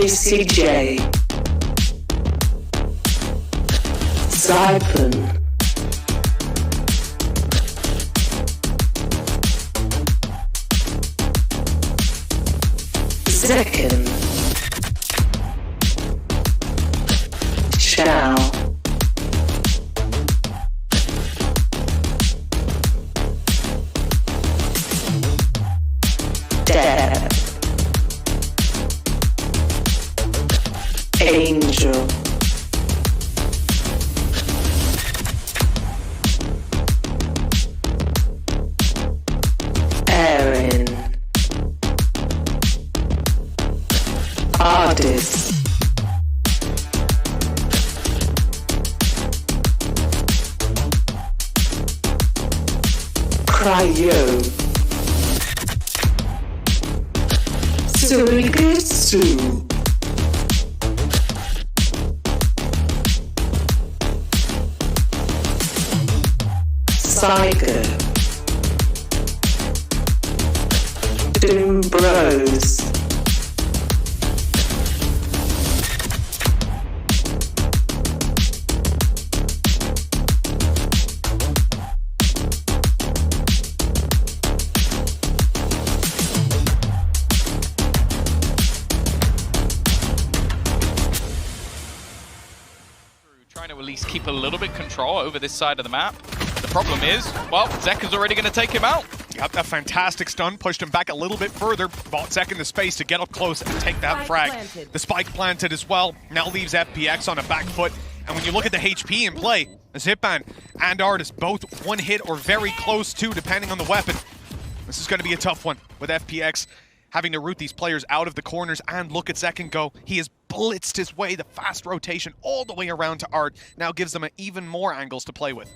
BCJ, Zyppan, Zekken, Shao, dephh, Angel, AYRIN, ardiis, SUYGETSU, Doom Bros, trying to at least keep a little bit control over this side of the map. The problem is, well, Zekken's already going to take him out. Yep, that fantastic stun pushed him back a little bit further. Bought Zekken the space to get up close and take that frag. Planted. The spike planted as well. Now leaves FPX on a back foot. And when you look at the HP in play, Zyppan and ardiis both one hit or very close to, depending on the weapon. This is going to be a tough one with FPX having to root these players out of the corners and look at Zekken go. He has blitzed his way, the fast rotation all the way around to Art. Now gives them even more angles to play with.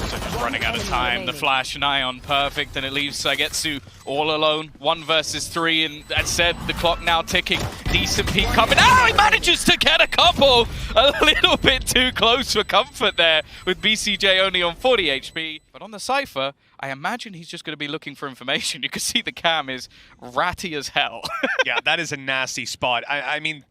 So just running out of time, the flash and ion perfect, and it leaves SyyGETSU all alone. 1 versus 3, and as said, the clock now ticking. Decent peek coming. Oh, he manages to get a couple! A little bit too close for comfort there, with BCJ only on 40 HP. But on the Cypher, I imagine he's just going to be looking for information. You can see the cam is ratty as hell. Yeah, that is a nasty spot. I mean,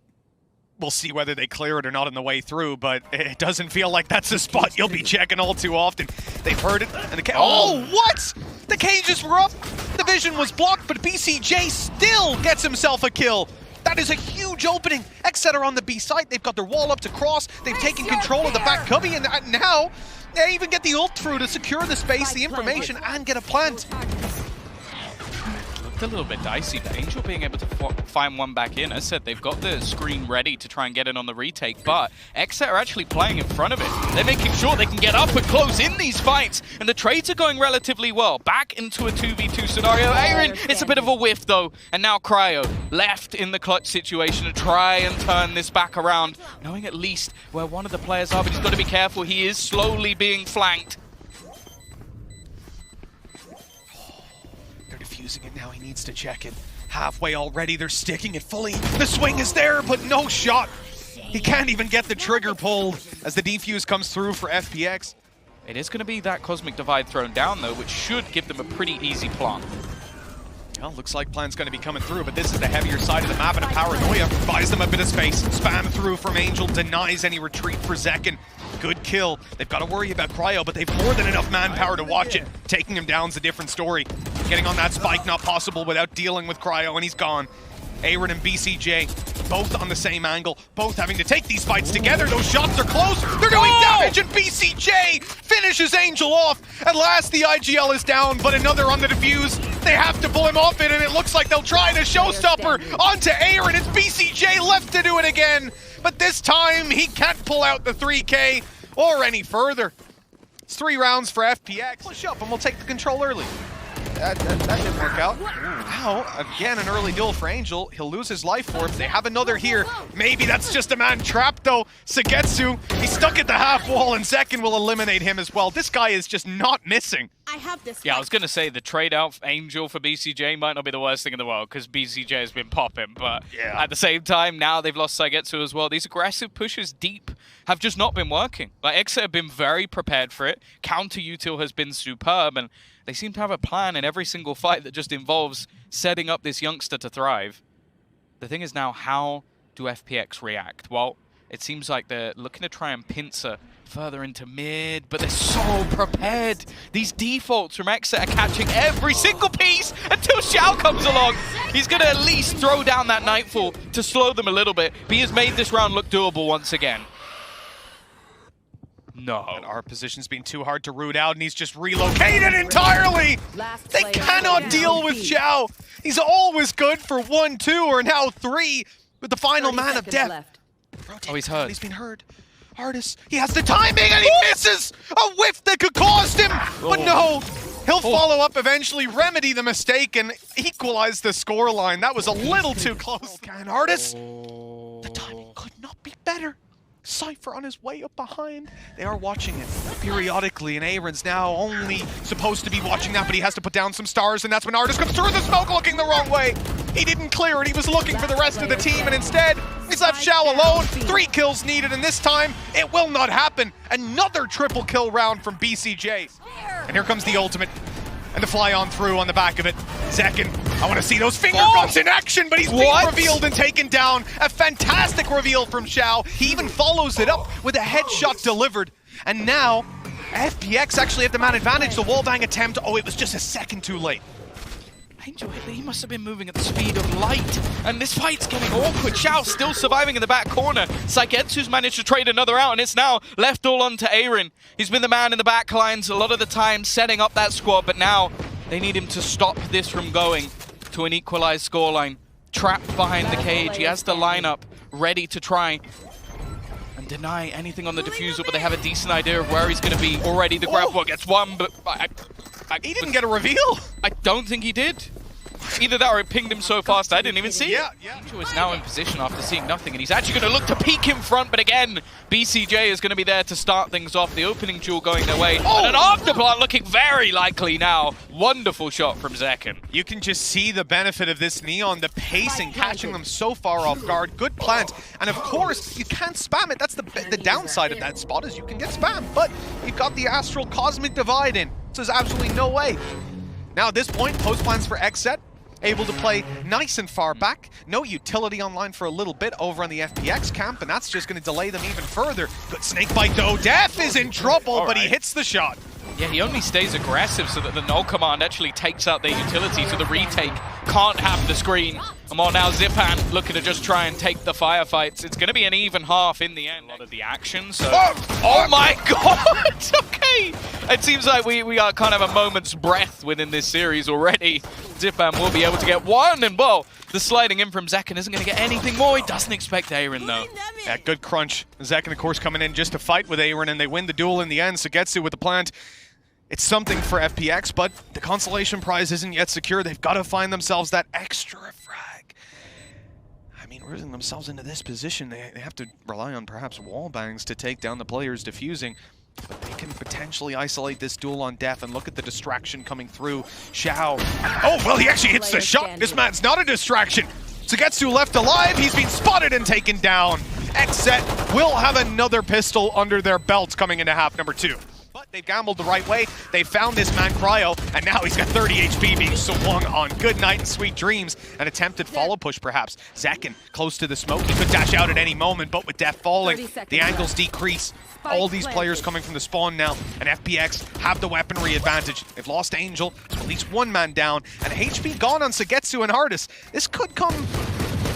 we'll see whether they clear it or not on the way through, but it doesn't feel like that's a spot you'll be checking all too often. They've heard it, and the oh, what? The cages were up, the vision was blocked, but BCJ still gets himself a kill. That is a huge opening. XSET are on the B site, they've got their wall up to cross, they've taken control of the back cubby, and now they even get the ult through to secure the space, the information, and get a plant. A little bit dicey, but Angel being able to find one back in. As said, they've got the screen ready to try and get in on the retake, but XSET are actually playing in front of it. They're making sure they can get up and close in these fights, and the trades are going relatively well. Back into a 2v2 scenario. AYRIN, it's a bit of a whiff though, and now Cryo left in the clutch situation to try and turn this back around, knowing at least where one of the players are, but he's got to be careful. He is slowly being flanked. Using it now, he needs to check it. Halfway already, they're sticking it fully. The swing is there, but no shot. He can't even get the trigger pulled as the defuse comes through for FPX. It is going to be that Cosmic Divide thrown down though, which should give them a pretty easy plant. Well, looks like plan's going to be coming through, but this is the heavier side of the map, and a Paranoia buys them a bit of space. Spam through from Angel, denies any retreat for Zekken. Good kill. They've got to worry about Cryo, but they've more than enough manpower to watch it. Taking him down's a different story. Getting on that spike, not possible without dealing with Cryo, and he's gone. AYRIN and BCJ, both on the same angle, both having to take these fights together. Those shots are close. They're doing damage, and BCJ finishes Angel off. At last, the IGL is down, but another on the defuse. They have to pull him off it, and it looks like they'll try to showstopper onto AYRIN. It's BCJ left to do it again, but this time he can't pull out the 3K or any further. It's 3 rounds for FPX. Push up, and we'll take the control early. That didn't work out. Now, again, an early duel for Angel. He'll lose his life for it. They have another here. Maybe that's just a man trapped, though. SyyGETSU, he's stuck at the half wall, and Zekken will eliminate him as well. This guy is just not missing. I have this. Yeah, I was going to say the trade out Angel for BCJ might not be the worst thing in the world because BCJ has been popping, but at the same time, now they've lost SyyGETSU as well. These aggressive pushes deep have just not been working. Like, XSET have been very prepared for it. Counter util has been superb, and they seem to have a plan in every single fight that just involves setting up this youngster to thrive. The thing is now, how do FPX react? Well, it seems like they're looking to try and pincer further into mid, but they're so prepared. These defaults from XSET are catching every single piece until Shao comes along. He's going to at least throw down that Nightfall to slow them a little bit, but he has made this round look doable once again. No. And our position's been too hard to root out, and he's just relocated entirely! They cannot deal with Shao! He's always good for 1, 2, or now 3 with the final man of death. Oh, he's hurt. He's been hurt. ardiis, he has the timing and he misses! A whiff that could cost him! But no! He'll follow up eventually, remedy the mistake, and equalize the scoreline. That was a little too close. And ardiis, the timing could not be better. Cypher on his way up behind. They are watching it periodically, and AYRIN's now only supposed to be watching that, but he has to put down some stars, and that's when ardiis comes through the smoke looking the wrong way. He didn't clear it, he was looking for the rest of the team, and instead, he's left Shao alone. 3 kills needed, and this time, it will not happen. Another triple kill round from BCJ. And here comes the ultimate. And the fly on through on the back of it. Zekken, I want to see those finger guns in action, but he's being revealed and taken down. A fantastic reveal from Shao. He even follows it up with a headshot delivered. And now, FPX actually have the man advantage. The wallbang attempt, oh, it was just a second too late. Angel, he must have been moving at the speed of light, and this fight's getting awkward. Shao still surviving in the back corner. SyykoNT's managed to trade another out, and it's now left all on to AYRIN. He's been the man in the back lines a lot of the time, setting up that squad, but now they need him to stop this from going to an equalized scoreline. Trapped behind the cage, he has the lineup ready to try and deny anything on the defusal, but they have a decent idea of where he's going to be already. The grab ball gets one, but he didn't get a reveal. I don't think he did. Either that or it pinged him so fast I didn't even see it. Yeah. Angel is now in position after seeing nothing, and he's actually going to look to peek in front, but again, BCJ is going to be there to start things off. The opening duel going their way, and an afterplant looking very likely now. Wonderful shot from Zekken. You can just see the benefit of this Neon, the pacing, catching them so far off guard. Good plant, and of course, you can't spam it. That's the downside of that spot, is you can get spammed, but you've got the Astral Cosmic Divide in, so there's absolutely no way. Now at this point, post plans for XSET, able to play nice and far back. No utility online for a little bit over on the FPX camp, and that's just going to delay them even further. Good snake bite though. Dephh is in trouble, but he hits the shot. Yeah, he only stays aggressive so that the null command actually takes out their utility, so the retake can't have the screen. And while now Zyppan looking to just try and take the firefights, it's going to be an even half in the end. A lot of the action, so... Oh my god! Okay! It seems like we are kind of a moment's breath within this series already. Zyppan will be able to get one, and well, the sliding in from Zekken isn't going to get anything more. He doesn't expect AYRIN though. Yeah, good crunch. Zekken, of course, coming in just to fight with AYRIN, and they win the duel in the end. SyygeTsu with the plant. It's something for FPX, but the consolation prize isn't yet secure. They've got to find themselves that extra frag. I mean, rooting themselves into this position, they have to rely on perhaps wall bangs to take down the players defusing. But they can potentially isolate this duel on death, and look at the distraction coming through. Shao. Oh, well, he actually hits the shot. This man's not a distraction. SyygeTsu left alive. He's been spotted and taken down. XSET will have another pistol under their belts coming into half number 2. But they've gambled the right way. They found this man Cryo, and now he's got 30 HP being swung on. Good night and sweet dreams. An attempted follow push, perhaps. Zekken close to the smoke. He could dash out at any moment, but with Dephh falling, the angles decrease. All these players coming from the spawn now, and FPX have the weaponry advantage. They've lost Angel, at least one man down, and HP gone on SyygeTsu and ardiis. This could come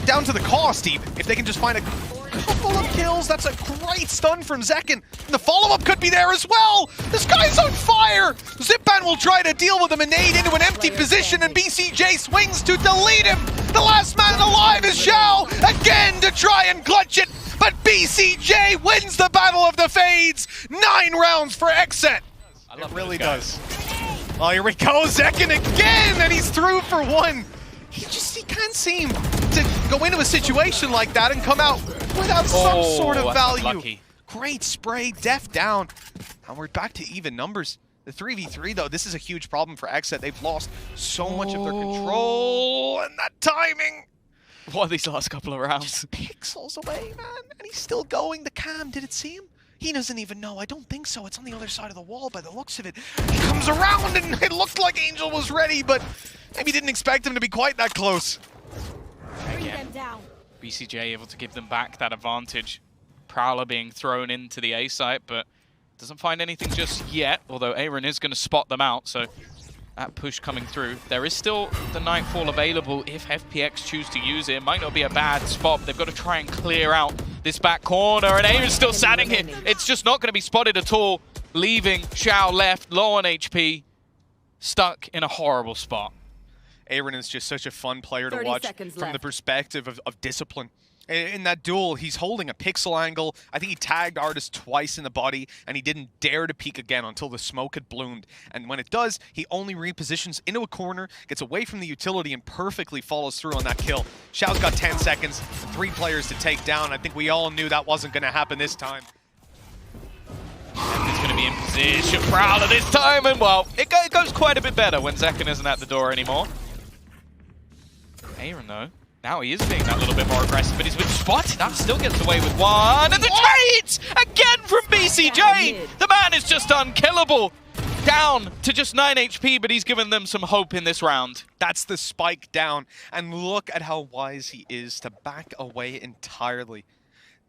down to the cost, even, if they can just find a couple of kills. That's a great stun from Zekken. The follow-up could be there as well. This guy's on fire. Zyppan will try to deal with him and nade into an empty position, and BCJ swings to delete him. The last man alive is Shao, again to try and clutch it. But BCJ wins the Battle of the Fades. 9 rounds for XSET. It really does. Oh, here we go. Zekken again, and he's through for 1. He can't seem to go into a situation like that and come out without some sort of value. Lucky. Great spray, Dephh down. And we're back to even numbers. The 3v3, though, this is a huge problem for XSET. They've lost so much of their control, and that timing. What are these last couple of rounds? Just pixels away, man. And he's still going. The cam, did it see him? He doesn't even know. I don't think so. It's on the other side of the wall by the looks of it. He comes around, and it looked like Angel was ready, but maybe didn't expect him to be quite that close. again. BCJ able to give them back that advantage. Prowler being thrown into the A site, but doesn't find anything just yet, although AYRIN is going to spot them out, so that push coming through. There is still the Nightfall available if FPX choose to use it. It might not be a bad spot, but they've got to try and clear out this back corner, and AYRIN's still standing here. It's just not going to be spotted at all, leaving Shao left, low on HP, stuck in a horrible spot. AYRIN is just such a fun player to watch from the perspective of discipline. In that duel, he's holding a pixel angle. I think he tagged ardiis twice in the body, and he didn't dare to peek again until the smoke had bloomed. And when it does, he only repositions into a corner, gets away from the utility, and perfectly follows through on that kill. Shao's got 10 seconds, 3 players to take down. I think we all knew that wasn't going to happen this time. He's going to be in position, Prowler this time, and well, it goes quite a bit better when Zekken isn't at the door anymore. AYRIN, though. Now he is being that little bit more aggressive, but he's been spotted. That still gets away with one. And the trades again from BCJ. The man is just unkillable. Down to just 9 HP, but he's given them some hope in this round. That's the spike down. And look at how wise he is to back away entirely.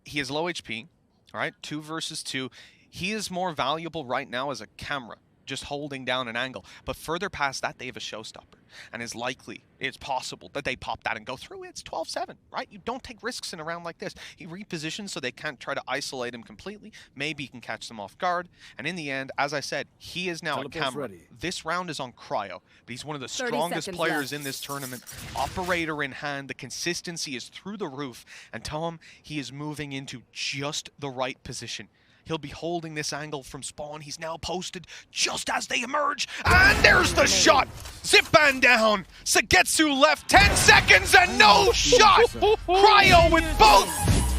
He is low HP, all right? 2 versus 2. He is more valuable right now as a camera, just holding down an angle. But further past that, they have a showstopper. And it's possible that they pop that and go through. It's 12-7, right? You don't take risks in a round like this. He repositions so they can't try to isolate him completely. Maybe he can catch them off guard. And in the end, as I said, he is now a camera. Ready. This round is on Cryo, but he's one of the strongest players in this tournament. Operator in hand, the consistency is through the roof. And Tom, he is moving into just the right position. He'll be holding this angle from spawn. He's now posted just as they emerge. And there's the shot. Zyppan down. SYYGETSU left 10 seconds and no shot. Cryo with both.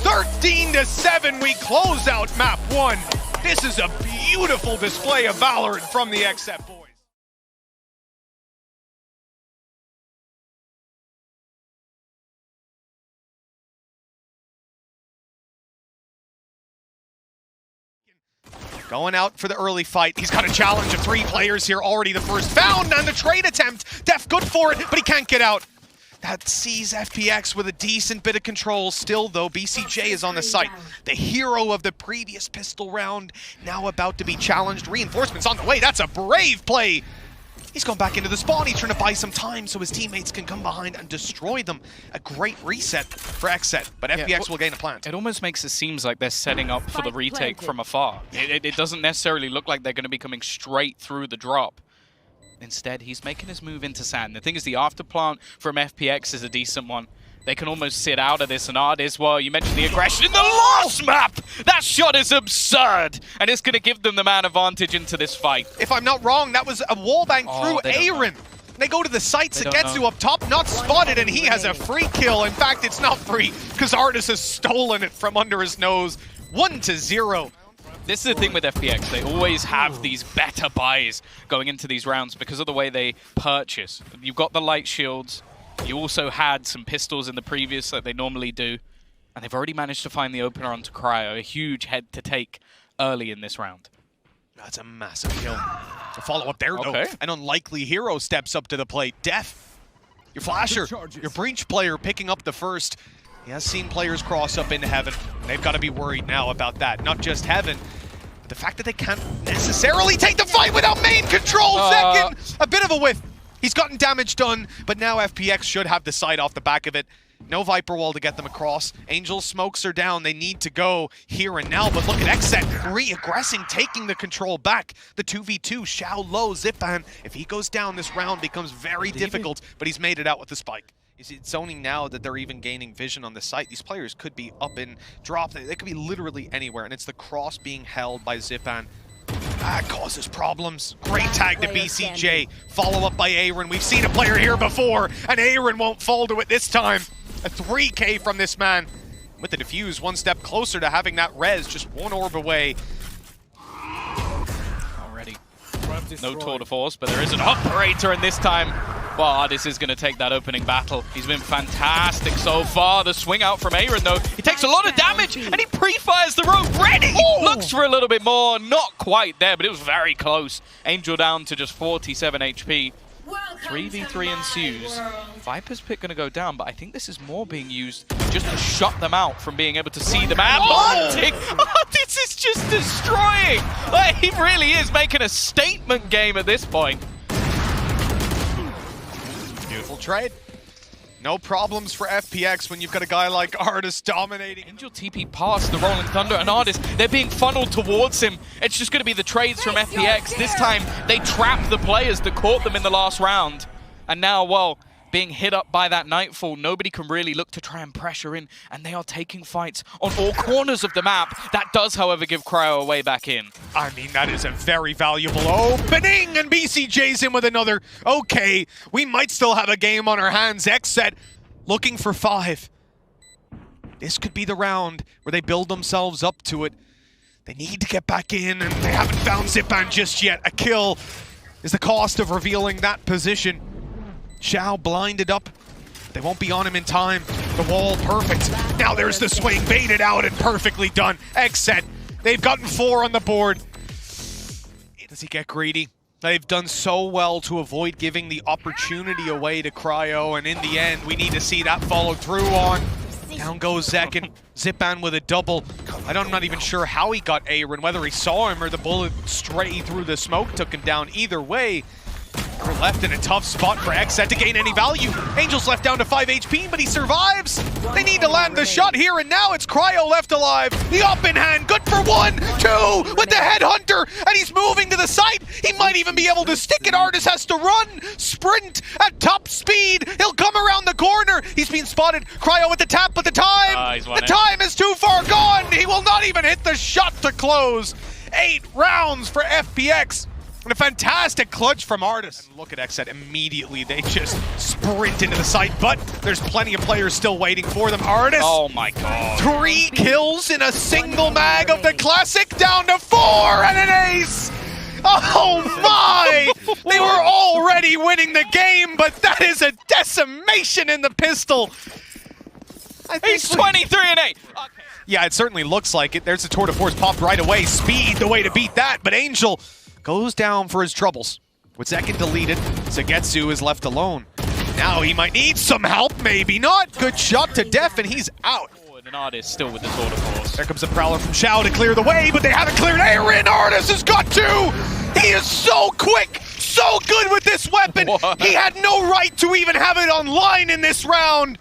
13-7. We close out map 1. This is a beautiful display of Valorant from the XSET boys. Going out for the early fight. He's got a challenge of 3 players here. Already the first found and the trade attempt. dephh good for it, but he can't get out. That sees FPX with a decent bit of control. Still, though, BCJ is on the site. The hero of the previous pistol round, now about to be challenged. Reinforcements on the way. That's a brave play. He's gone back into the spawn. He's trying to buy some time so his teammates can come behind and destroy them. A great reset for XSET, but FPX will gain a plant. It almost makes it seems like they're setting up for the retake from afar. It doesn't necessarily look like they're going to be coming straight through the drop. Instead, he's making his move into sand. The thing is, the afterplant from FPX is a decent one. They can almost sit out of this, and ardiis, well, you mentioned the aggression in the last map! That shot is absurd! And it's going to give them the man advantage into this fight. If I'm not wrong, that was a wallbang through AYRIN. They go to the site, SYYGETSU up top, not spotted, and he has a free kill. In fact, it's not free, because ardiis has stolen it from under his nose. 1-0. This is the thing with FPX. They always have these better buys going into these rounds because of the way they purchase. You've got the light shields. You also had some pistols in the previous that they normally do. And they've already managed to find the opener onto Cryo. A huge head to take early in this round. That's a massive kill. A follow-up there, though. An unlikely hero steps up to the plate. dephh, your flasher, your breach player picking up the first. He has seen players cross up into heaven. They've got to be worried now about that. Not just heaven, but the fact that they can't necessarily take the fight without main control. Zekken, a bit of a whiff. He's gotten damage done, but now FPX should have the sight off the back of it. No Viper Wall to get them across. Angel smokes are down. They need to go here and now, but look at XSET re-aggressing, taking the control back. The 2v2, Shao low, Zyppan. If he goes down, this round becomes very difficult, but he's made it out with the spike. You see, it's zoning now that they're even gaining vision on the site. These players could be up and drop. They could be literally anywhere, and it's the cross being held by Zyppan. That causes problems. Great tag to BCJ. Follow up by AYRIN. We've seen a player here before, and AYRIN won't fall to it this time. A 3K from this man. With the defuse, one step closer to having that res, just one orb away. Already. No tour de force, but there is an operator, and this time, well, ardiis is going to take that opening battle. He's been fantastic so far. The swing out from AYRIN, though, he takes a lot of damage, and he pre-fires the rope. Ready! Looks for a little bit more. Not quite there, but it was very close. Angel down to just 47 HP. 3v3 ensues. Viper's pick gonna go down, but I think this is more being used just to shut them out from being able to see the map. Oh, this is just destroying! Like, he really is making a statement game at this point. Beautiful trade. No problems for FPX when you've got a guy like ardiis dominating. Angel TP past the Rolling Thunder and ardiis. They're being funneled towards him. It's just going to be the trades from FPX. This time, they trapped the players that caught them in the last round. And now, well, being hit up by that Nightfall, nobody can really look to try and pressure in. And they are taking fights on all corners of the map. That does, however, give Cryo a way back in. I mean, that is a very valuable opening, and BCJ's in with another. Okay, we might still have a game on our hands. XSET looking for 5. This could be the round where they build themselves up to it. They need to get back in, and they haven't found Zyppan just yet. A kill is the cost of revealing that position. Shao blinded up. They won't be on him in time. The wall, perfect. Now there's the swing, baited out and perfectly done. XSET, they've gotten 4 on the board. Does he get greedy? They've done so well to avoid giving the opportunity away to Cryo, and in the end, we need to see that followed through on. Down goes Zekken. Zyppan with a double. I'm not even sure how he got AYRIN, whether he saw him or the bullet straight through the smoke took him down. Either way, we're left in a tough spot for XSET to gain any value. Angel's left down to 5 HP, but he survives. They need to land the shot here, and now it's Cryo left alive. The up in hand, good for 1, 2, with the headhunter, and he's moving to the site. He might even be able to stick it. ardiis has to run, sprint at top speed. He'll come around the corner. He's being spotted. Cryo at the tap, but the time is too far gone. He will not even hit the shot to close. 8 rounds for FPX. And a fantastic clutch from ardiis. And look at XSET immediately. They just sprint into the site, but there's plenty of players still waiting for them. ardiis. Oh my god. 3 kills in a single mag of the classic, down to 4 and an ace. Oh my! They were already winning the game, but that is a decimation in the pistol. He's 23 and 8. Okay. Yeah, it certainly looks like it. There's a tour de force popped right away. Speed, the way to beat that, but Angel goes down for his troubles. With Zekken deleted, SYYGETSU is left alone. Now he might need some help, maybe not. Good shot to dephh, and he's out. And ardiis still with the tour de force. There comes a Prowler from Shao to clear the way, but they haven't cleared AYRIN. ardiis has got 2! He is so quick, so good with this weapon. What? He had no right to even have it online in this round.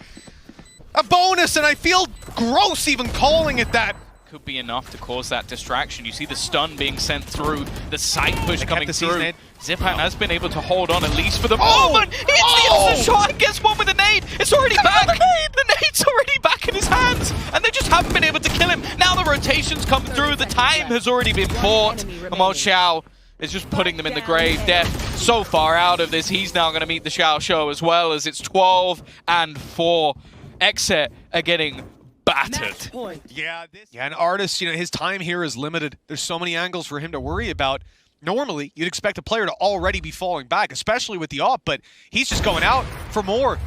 A bonus, and I feel gross even calling it that. Could be enough to cause that distraction. You see the stun being sent through, the side push coming through. Zyppan has been able to hold on at least for the moment. Hits the instant shot and gets one with a nade. It's already back. The nade's already back in his hands. And they just haven't been able to kill him. Now the rotations come through. The time has already been bought. And while Shao is just putting them in the grave, dephh so far out of this, he's now going to meet the Shao show as well, as it's 12 and 4. XSET are getting battered. Yeah, and ardiis, his time here is limited. There's so many angles for him to worry about. Normally, you'd expect a player to already be falling back, especially with the op, but he's just going out for more.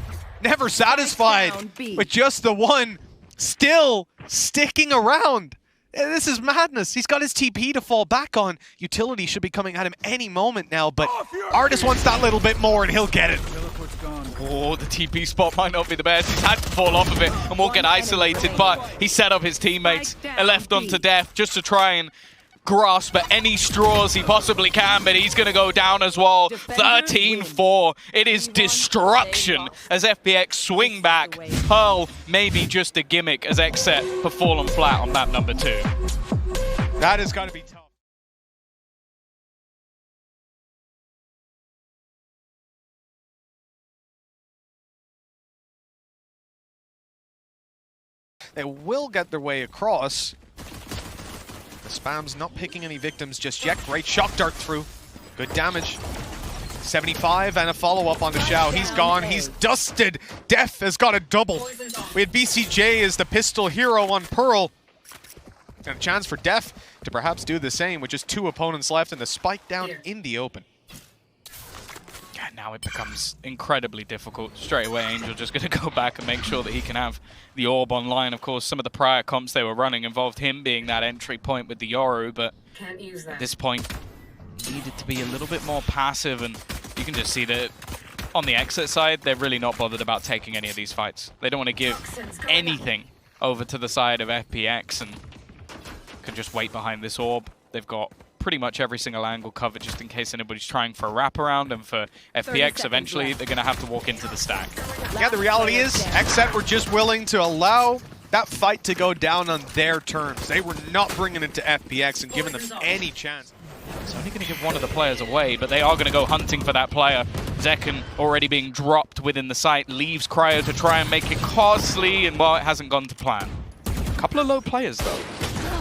Never satisfied with just the one, still sticking around. This is madness. He's got his TP to fall back on. Utility should be coming at him any moment now, but ardiis wants that little bit more, and he'll get it. Oh, the TP spot might not be the best. He's had to fall off of it and won't get isolated, but he set up his teammates and left onto dephh just to try and grasp at any straws he possibly can, but he's going to go down as well. 13-4. It is destruction as FPX swing back. Pearl maybe just a gimmick as XSET have fallen flat on map number 2. That is going to be tough. They will get their way across. The spam's not picking any victims just yet. Great shock dart through. Good damage. 75 and a follow-up on the Shao. He's gone. He's dusted. dephh has got a double. We had BCJ as the pistol hero on Pearl. And a chance for dephh to perhaps do the same with just 2 opponents left and the spike down in the open. Now it becomes incredibly difficult. Straight away, Angel just going to go back and make sure that he can have the orb online. Of course, some of the prior comps they were running involved him being that entry point with the Yoru, but at this point, needed to be a little bit more passive and You can just see that on the exit side, they're really not bothered about taking any of these fights. They don't want to give anything over to the side of FPX and can just wait behind this orb. They've got pretty much every single angle covered just in case anybody's trying for a wraparound, and for FPX eventually they're going to have to walk into the stack. Yeah, the reality is XSET were just willing to allow that fight to go down on their terms. They were not bringing it to FPX and giving them any chance. It's only going to give one of the players away, but they are going to go hunting for that player. Zekken already being dropped within the site, leaves Cryo to try and make it costly, and well, it hasn't gone to plan. A couple of low players though.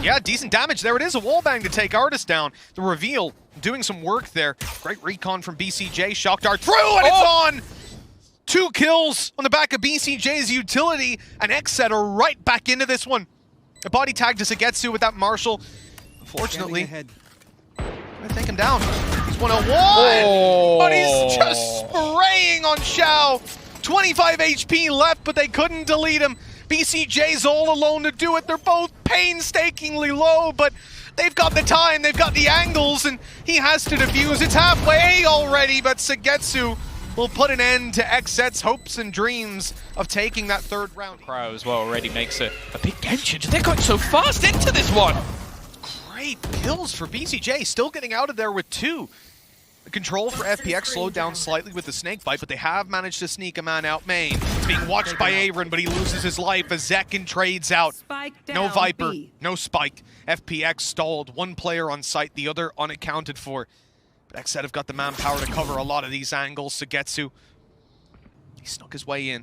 Yeah, decent damage. There it is, a wallbang to take ardiis down. The reveal, doing some work there. Great recon from BCJ, shock dart through, and it's on! 2 kills on the back of BCJ's utility, and XSET are right back into this one. A body tag to SYYGETSU with that Marshall. Unfortunately, I take him down. He's 101, but he's just spraying on Shao. 25 HP left, but they couldn't delete him. BCJ's all alone to do it. They're both painstakingly low, but they've got the time, they've got the angles, and he has to defuse. It's halfway already, but SYYGETSU will put an end to XSET's hopes and dreams of taking that 3rd round. Cryo as well already makes a big dent. They're going so fast into this one. Great kills for BCJ, still getting out of there with 2. The control for FPX slowed down slightly with the snake bite, but they have managed to sneak a man out main. He's being watched by AYRIN, but he loses his life as Zekken trades out. No Viper, no Spike. FPX stalled. 1 player on site, the other unaccounted for. But XSET have got the manpower to cover a lot of these angles. SYYGETSU, he snuck his way in.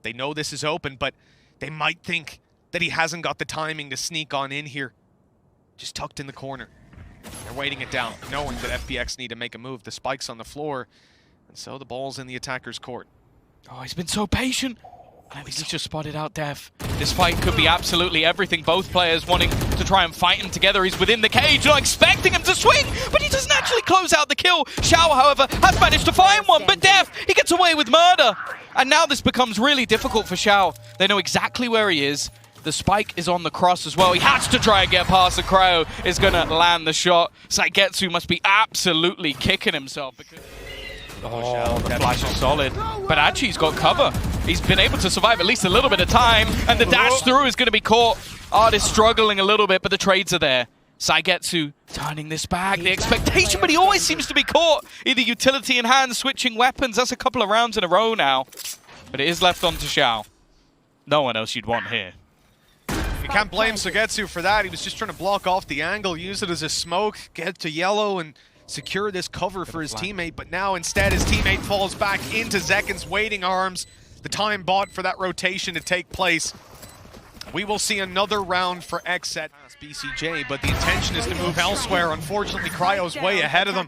They know this is open, but they might think that he hasn't got the timing to sneak on in here. Just tucked in the corner. They're waiting it down, knowing that FPX need to make a move. The spike's on the floor, and so the ball's in the attacker's court. Oh, he's been so patient. I think he's just spotted out dephh. This fight could be absolutely everything. Both players wanting to try and fight him together. He's within the cage, not expecting him to swing, but he doesn't actually close out the kill. Shao, however, has managed to find one, but dephh, he gets away with murder. And now this becomes really difficult for Shao. They know exactly where he is. The spike is on the cross as well. He has to try and get past, the Cryo is going to land the shot. SYYGETSU must be absolutely kicking himself. Because oh, the flash is solid. But actually, he's got cover. He's been able to survive at least a little bit of time, and the dash through is going to be caught. ardiis struggling a little bit, but the trades are there. SYYGETSU turning this back. The expectation, but he always seems to be caught. Either utility in hand, switching weapons. That's a couple of rounds in a row now. But it is left on to Shao. No one else you'd want here. You can't blame SYYGETSU for that. He was just trying to block off the angle, use it as a smoke, get to yellow, and secure this cover for his teammate. But now instead his teammate falls back into Zekken's waiting arms. The time bought for that rotation to take place. We will see another round for XSET. BCJ, but the intention is to move elsewhere. Unfortunately, Cryo's way ahead of them.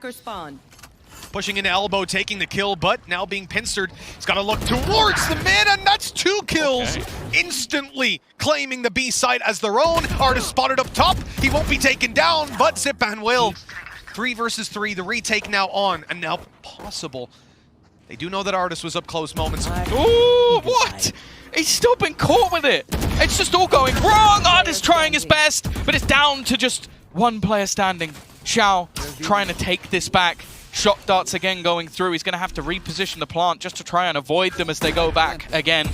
Pushing into elbow, taking the kill, but now being pincered. He's got to look towards the mid, and that's 2 kills. Instantly claiming the B site as their own. ardiis spotted up top. He won't be taken down, but Zyppan will. 3 versus 3, the retake now on, and now possible. They do know that ardiis was up close moments. Ooh, what? He's still been caught with it. It's just all going wrong. ardiis trying his best, but it's down to just 1 player standing. Shao trying to take this back. Shock darts again going through. He's going to have to reposition the plant just to try and avoid them as they go back again.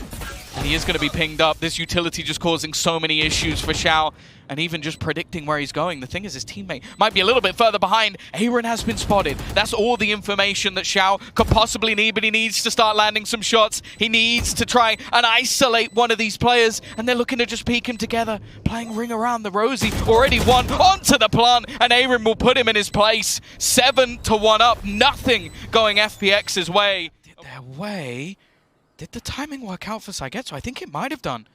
And he is going to be pinged up. This utility just causing so many issues for Shao. And even just predicting where he's going. The thing is, his teammate might be a little bit further behind. AYRIN has been spotted. That's all the information that Shao could possibly need, but he needs to start landing some shots. He needs to try and isolate one of these players, and they're looking to just peek him together. Playing ring around the rosy. Already won onto the plant, and AYRIN will put him in his place. 7-1 up. Nothing going FPX's way. Did the timing work out for SYYGETSU? I think it might have done.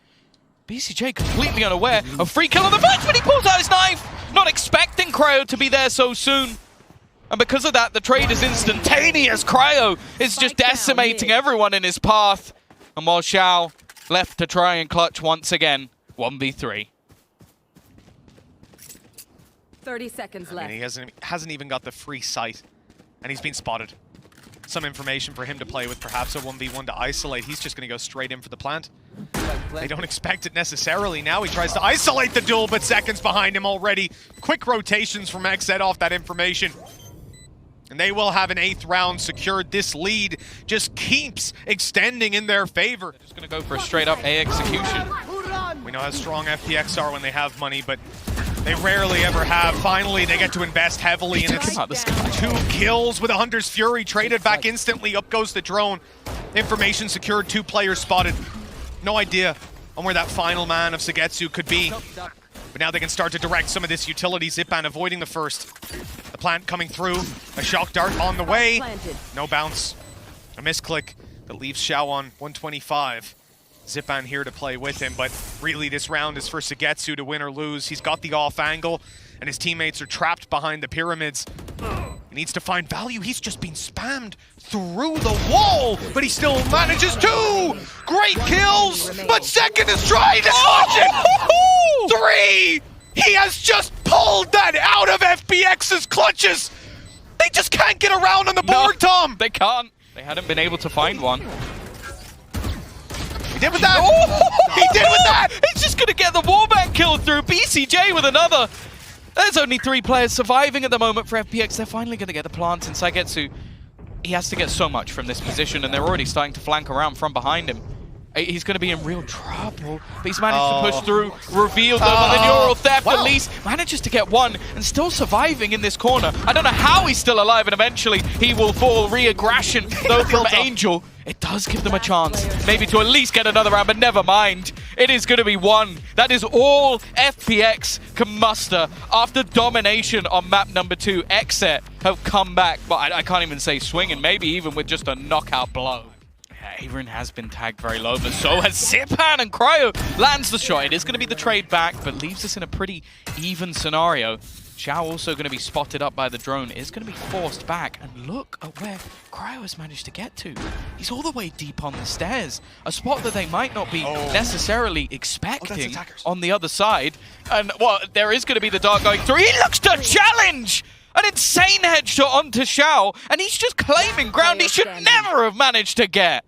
BCJ completely unaware of free kill on the flank, but he pulls out his knife, not expecting Cryo to be there so soon. And because of that, the trade is instantaneous. Cryo is just decimating everyone in his path. And while Shao left to try and clutch once again, 1v3. 30 seconds left. He hasn't even got the free sight, and he's been spotted. Some information for him to play with, perhaps a 1v1 to isolate. He's just going to go straight in for the plant. They don't expect it necessarily. Now he tries to isolate the duel, but Zekken's behind him already. Quick rotations from XSET off that information. And they will have an 8th round secured. This lead just keeps extending in their favor. Just going to go for a straight up A execution. We know how strong FPX are when they have money, but they rarely ever have. Finally, they get to invest heavily, and it's Out the sky. 2 kills with a Hunter's Fury traded back instantly. Up goes the drone. Information secured, 2 players spotted. No idea on where that final man of SYYGETSU could be. But now they can start to direct some of this utility. Zyppan avoiding the first. The plant coming through. A shock dart on the way. No bounce. A misclick that leaves Shao on 125. Zyppan here to play with him, but really this round is for SYYGETSU to win or lose. He's got the off angle, and his teammates are trapped behind the pyramids. He needs to find value. He's just been spammed through the wall, but he still manages to! Great kills, but zekken is trying to clutch it! 3! He has just pulled that out of FPX's clutches! They just can't get around on the board, Tom! They can't. They hadn't been able to find one. He did with that! He did with that! He's just going to get the wallbang kill through. BCJ with another. There's only 3 players surviving at the moment for FPX. They're finally going to get the plant, and SYYGETSU, he has to get so much from this position, and they're already starting to flank around from behind him. He's going to be in real trouble, but he's managed to push through, revealed them, and the neural theft at least manages to get 1 and still surviving in this corner. I don't know how he's still alive, and eventually he will fall. Re-aggression, though, from Angel. It does give them a chance, maybe to at least get another round, but never mind. It is going to be 1. That is all FPX can muster after domination on map number 2. XSET have come back, but I can't even say swinging, maybe even with just a knockout blow. AYRIN has been tagged very low, but so has Zyppan, and Cryo lands the shot. It is going to be the trade back, but leaves us in a pretty even scenario. Shao also going to be spotted up by the drone, is going to be forced back, and look at where Cryo has managed to get to. He's all the way deep on the stairs, a spot that they might not be necessarily expecting on the other side. And, well, there is going to be the dart going through. He looks to challenge! An insane headshot onto Shao, and he's just claiming ground he should never have managed to get.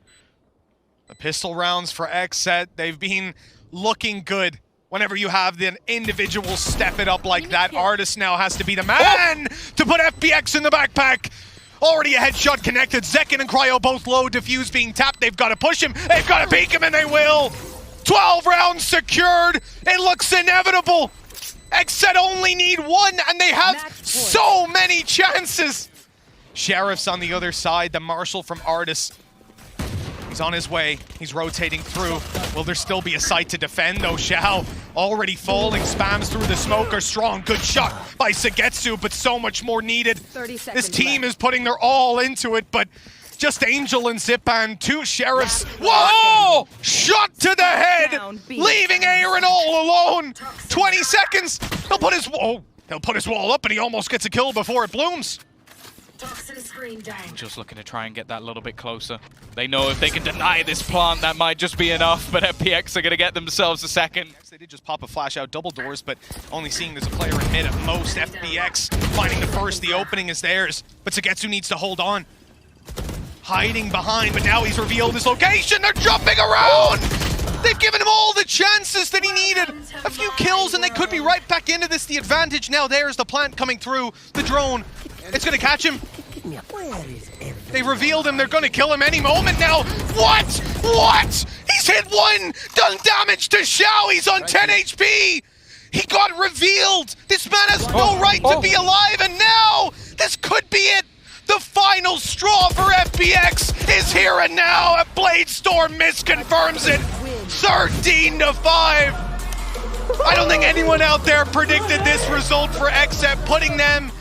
The pistol rounds for XSET, they've been looking good. Whenever you have the individual step it up like that, ardiis now has to be the man to put FPX in the backpack. Already a headshot connected. Zekken and Cryo both low. Dephuse being tapped. They've got to push him. They've got to peek him, and they will. 12 rounds secured. It looks inevitable. XSET only need 1, and they have so many chances. Sheriff's on the other side. The Marshal from ardiis. He's on his way. He's rotating through. Will there still be a site to defend, though? Shao already falling. Spams through the smoke are strong. Good shot by SYYGETSU, but so much more needed. This team is putting their all into it, but just Angel and Zyppan, 2 Sheriffs. Whoa! Shot to the head, leaving AYRIN all alone. 20 seconds. He'll put his wall up, and he almost gets a kill before it blooms. Just looking to try and get that a little bit closer. They know if they can deny this plant, that might just be enough, but FPX are going to get themselves a second. They did just pop a flash out double doors, but only seeing there's a player in mid at most. FPX finding the first, the opening is theirs, but SYYGETSU needs to hold on. Hiding behind, but now he's revealed his location. They're jumping around! They've given him all the chances that he needed. A few kills and they could be right back into this. The advantage now there's the plant coming through. The drone, it's gonna catch him. They revealed him, they're gonna kill him any moment now. What? What? He's hit 1, done damage to Shao, he's on 10 HP. He got revealed. This man has no right to be alive, and now this could be it. The final straw for FPX is here and now. A Bladestorm misconfirms it. 13-5. I don't think anyone out there predicted this result for XSET, putting them